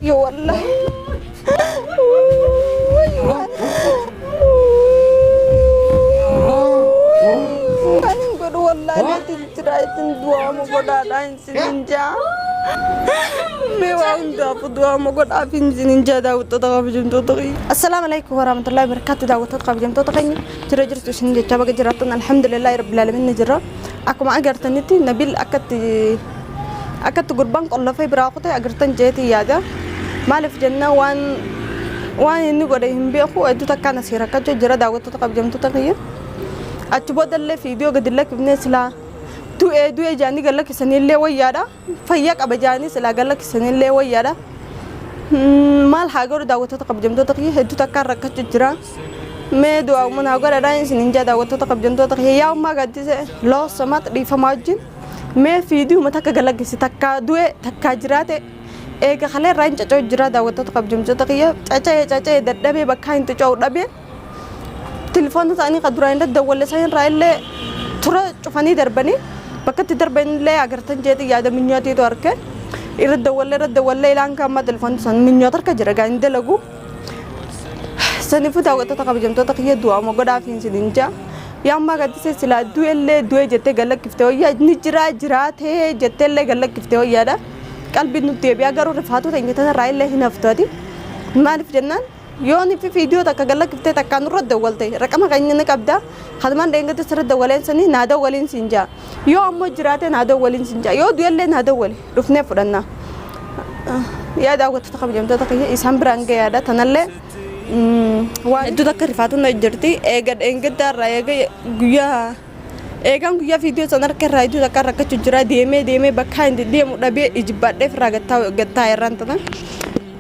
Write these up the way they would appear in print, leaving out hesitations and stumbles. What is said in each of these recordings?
يا والله kan guru wallahi tijraitin dua mo godadain sininja mewa unda dua mo godafin sininja dawto taqabjum to taqi assalamu alaykum warahmatullahi wabarakatuh dawto taqabjum to taqi jira jirtu sinje tabaga jiratan alhamdulillahi rabbil alamin jira aku ma agartaniti nabil akat gurban qollo fay biraqote agartan jeeti yada malif janna wan inni goday himbe khu adu takana sira kajo jira dawto taqabjum to taqi أتبغى دلله فيديو قد لك بنسلا دو جاني قال لك سنين لي ويادا فياك أبجاني سلا قال لك سنين لي ويادا مال حاجة دعوة تقبل جمدو تقيه هدو تكرر كتجرا ما دو أو من حاجة راين سنين جا دعوة تقبل جمدو تقيه يوم ما قد لا سمات ريفا ماجين ما فيديو ما تك قال لك ستكا دو تكاجرات إيه كخلي راين تجرا دعوة تقبل جمدو تقيه تجا دبي بكاين تجاو دبي تلفون ثاني قدرين الدول سين رايله ترى شوفاني دربني بكت دربني لا أقدر جيت يادا من ياتي توركه يرد الدول لان كم تلفون سن من ياتر كجرا عند لغو سنفو دعوة تقبل جمتو تقيه دوا ما قد عارفين سدينجا يوم ما قد سلا دوي جت قالك كفتوا يا نجرا جرات هي جت اللي قالك كفتوا يادا قلبي نتيبي أقدر رفعته تيجي تنا رايله هنا فتادي ما أعرف جنان يوني في فيديو تكجلك كفتة تكانو رد دولتي رقم كأني نكبدا خدمان دينك تسرد دولين سني نادا ولين سنجا يو أمو جراتي نادا ولين سنجا يو دويل نادا ولي رفنا فرنا يا دا وقت تقبل جمت تقيه إسحام برانك يا دا تنالله وادو تكر رفاتو نجرتي إنجد دار جيا إيجان جيا فيديو سنر كرايدو تكر ركّت جرا ديمه بكاين ديم ربي إجبار ده فرقة يران تنا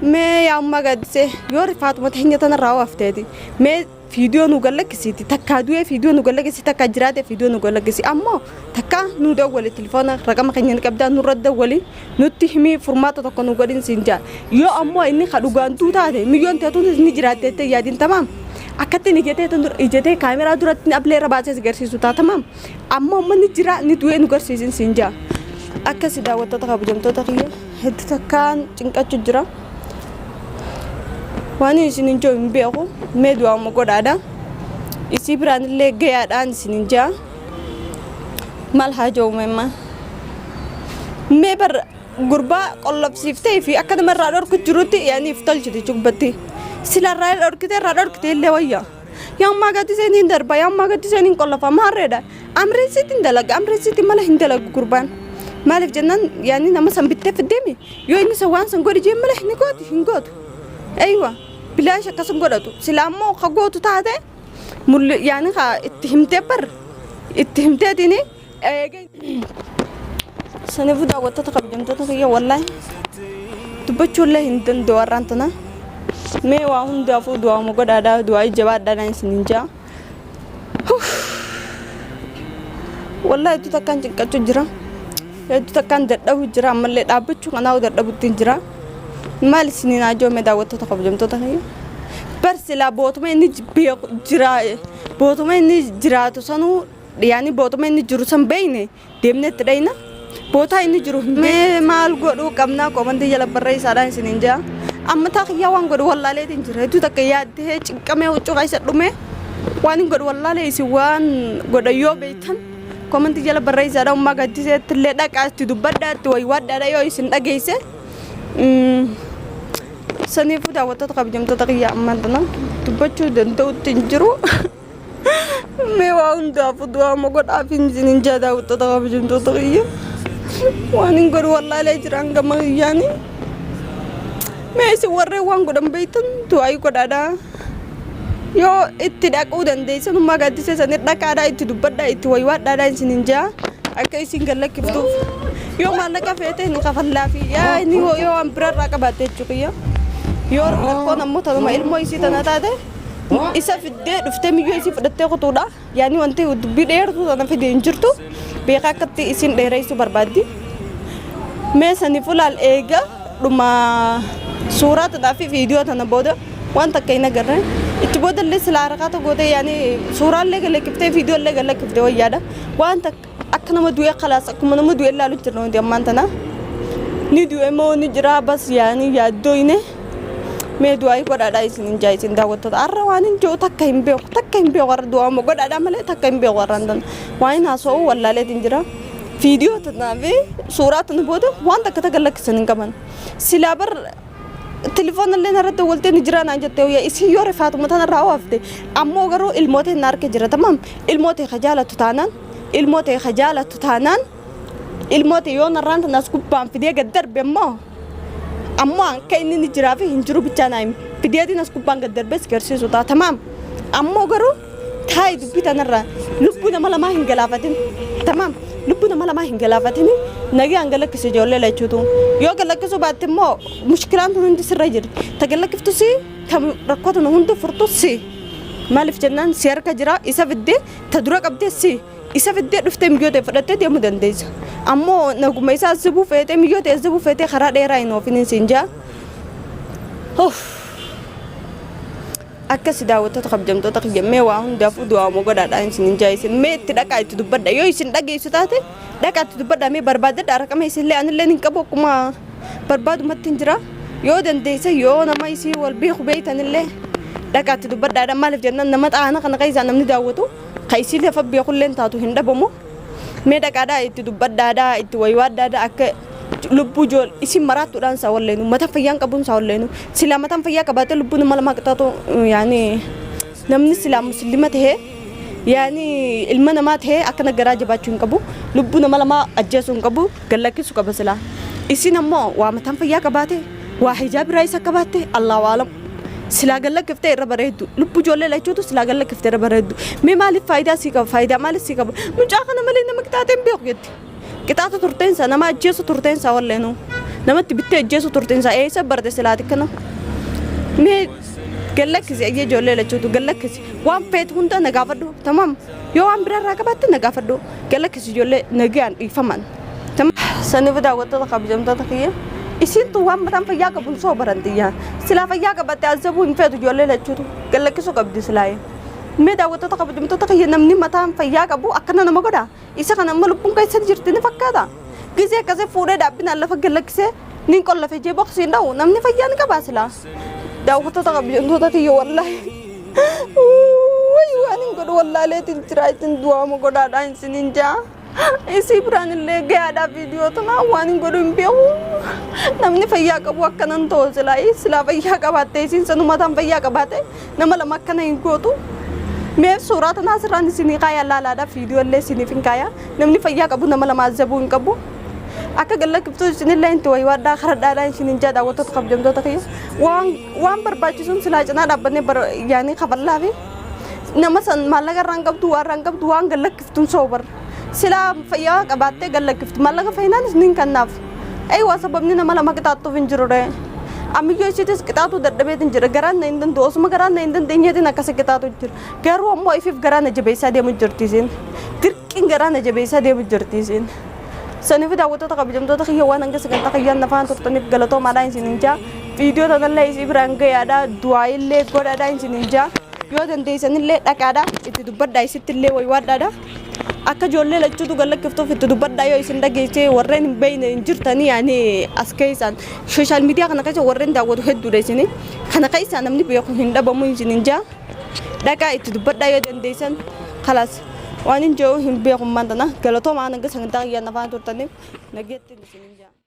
मैं याम्मा गद्दे योर फातुमा तहिन्या तना राव आफ्तेदी मैं वीडियो नुगल्ला किसी तक्का दुए वीडियो नुगल्ला किसी तक्का जराते वीडियो नुगल्ला किसी अम्मा तक्का नुदा वली टेलीफोन रकम कन्यन कब्दा नुरद्दा वली नुत्तिहमी फॉर्मात तक नुगरिन सिंजा यो अम्मा इन्नी खडुगान तू तादे मिलियन तेतु नि जराते ते यादिन तमाम अकते निगते तंदुर इजते कैमरा दुरत अपले रबाचे गरसी सुता तमाम अम्मा अम्मा नि जरा नि दुए नुगरसी सिंजा अकसी दावत तकबजम तो तकिया हद तक्कान चिंका चुजरा واني سنينجو مبيعو مدوا مقدادا يسيبران اللي جاء عن سنينجا مالها جو مما مبر غربا قلب سيفتي في أكاد مرة رأور كجروتي يعني يفتل جدي جوبتي سلا رأور كتير اللي ويا يوم ما قد سنين دربا يوم ما قد سنين قلب ما ردا أمري سيتين ماله هندلك قربان مالف جنان يعني نما سنبتة في الدمي يو إني سوان سنقول جيم ماله هنقود أيوة بلاش كسم قدرتو سلامو خقوتو تاده مل يعني خا اتهمتي ديني سنفو دا وتا تقبجم تتخيا والله تبچو له هندن دوارانتنا مي واهم دافو دوا مو قدادا دوا جواد دان سنينجا والله تو تكان جكچو جرا تو تكان ددو جرا مل دابچو كناو ددو تنجرا مال سنين أجوا مداوت تقبلهم تتخيل بس لا بوتما إني بوتما إني جراتو سانو يعني بوتما إني جروسم بيني دمنة ترينا بوتا إني جرو مال قدو كمنا كمان دي جل برا يسارا سنين جا أما تاخيا وان قدو والله ليه تنجر هتو تكيا ده كم يوم تشوف عيسى لومه وان قدو والله ليه سوان قدو يو بيتن كمان دي جل برا يسارا وما قد تسه تلدا كاس تدبر توي واد دا يو يسند أجيسه سنفو دعوة تقبل تتقيا أمانتنا تبچو دنتو تنجرو ميوان دافو دوا مقود عارفين زين جا دعوة تقبل تتقيا وانين قد والله لا يجران كما يعني ما يسوره وان قدام بيتن تو أيو قد ada yo itidak udan deh sanu maga dise sanit nakada itu dubada itu waywat dada sininja akai single lagi tu yo mana kafete ni kafallafi ya ini yo amprar rakabate cukiya يور كون أموت هذا ما إلمو يصير تناتاده إسا في الدير دفتم يجوا يصير فدته خطودا يعني وانتي ودبير تو أنا في دينجرتو بيكا كتي إسين ديرايسو بربادي ما سنفول على إيجا لما صورة تدافع فيديو تنا بودا وانت كينا قرن إتبودا اللي سلارقاتو بودا يعني صورة اللي قال لك كفتة فيديو اللي قال لك كفتة ويادا وانت أكنا مدوية خلاص أكنا مدوية لا لترون دي أمانتنا ندو إمو نجرا بس يعني يا دوينه ما دواي قد ada isin jai isin dawat tot arra wanin jo takkaim be war dua mo qad ada male takkaim be warandan wain haso walla le tinjira video tanabe surat nbodo wanda kata galak sin kaman silabar تليفون اللي نرد قلت نجرا نجت ويا إسي يوري فاطمة أنا راوفت أمو قرو الموت النار كجرا تمام الموت خجالة تتانان الموت خجالة تتانان الموت يوم الرانت الناس كوبان في دي قدر بمو أمو كأني نجرا في هنجرو بتشانايم في دي ناس كوبان قدر بس كرسي سوتا تمام أمو قرو تاي دبيت أنا را لبنا ملا ما هنجلافتين تمام لبنا ملا ما هنجلافتين نجي أنجلك سجولة لا تشوتو يو أنجلك سو بعد ما مشكلة هندي سراجر تقلك كفتوسي كم ركوت هندو فرتوسي ما لف جنان سير كجرا إسا بدي تدرك أبدي سي إسا بدي رفتم جوده فرتة دي مدندز أمو نقوم إسا زبو فته ميجوده زبو فته خرا ديراينو فينين سينجا أوف أكس داوت تقبل تقيم ما وهم دافو دوا مقدر ada insin jai sin me tidak kait tu berda yo isin dagi sutate dak tu berda me berbada darah kami isin le anil lenin kabo kuma berbadu matin jera yo dan desa yo nama isi wal bi khubait anil le dak tu berda ada malif jannan namat ana kana kai zanam ni dawotu kai isi le fabbi kullen tatu hinda bomo me dak ada itu berda ada itu waywad ada ak lubbu jol isi maratu dan sawallenu mata fayyan kabun sawallenu sila mata fayya kabate lubbu mal maktato yani namni sila muslimat he yani ilmanamat he akana garaje bachun kabu lubbu mal ma ajjasun kabu gallaki su kabasala isi nammo wa mata fayya kabate wa hijab raisa kabate allah alam sila gallak kifte rabaredu lubbu jolle la choto sila gallak kifte rabaredu me mali faida sika faida mali sika munja kana mali namaktaten biqyet kita tu turten sa nama jesu turten sa wallenu nama tibitte jesu turten sa esa barde selati kana me galak zi aye jolle la chutu galak zi wan fet hunta nagafado tamam yo am bra rakabat nagafado galak zi jolle nagan ifaman tamam sani bada wata qabjam ta taqiya isin tu wan matam faya ka bun so barantiya sila faya ka batte azabu fet jolle la chutu galak so qabdi silay me da wata qabjam ta taqiya namni matam faya ka bu akana namagoda isa kana malupung kay sanjirtini fakkada gize kaze fude dabbina alla fagalakse nin kolla fe je boxi ndaw namni fayyan ka basla daw ko ta qabjam to tati wallahi way wanin god wallahi le tin tiraitin duwa mo goda dan sininja isi bran le ga da video to na wanin god imbew namni fayya ka bu akanan to sila isla fayya ka batte sin sanu matam fayya ka batte namala makana ingotu me surat nasran sini kaya la da video le sini fin kaya namni fayya kabu namala mazabun kabu aka galak to sini lain to way wada kharada lain sini jada watot qabjam to takiya wan barbachi sun sila jana da bane bar yani khaballa bi namasan malaga rangab tu an galak tun sobar sila fayya kabate galak malaga finance nin kanaf ay wasabab ni namala makita to vinjurore amigo sites kita tu darbe tin jira garan na indan dos magaran na indan denya tin akase kita tu jir garu mo ifif garan na jebesa de mujurtizin tirkin garan na jebesa de mujurtizin sani vida wata ta kabjam to ta khiya wan anga sagan ta khiyan na fan turtani galato madain sininja video ta dalla isi branga ya da duaile goda da sininja yo dan de sanille dakada itu dubadda isitille way wadada akka jolle la chutu galak kifto fitu dubadda yo isinda geche warren bayne injirtani yani askaysan social media kana kaje warren da wadu heddu de sini kana kaysan namni be ko hinda bamu sininja daka itu dubadda yo dan desan khalas wanin jo himbe ko mandana galato ma nanga sangta ya na fa turtani nagetti sininja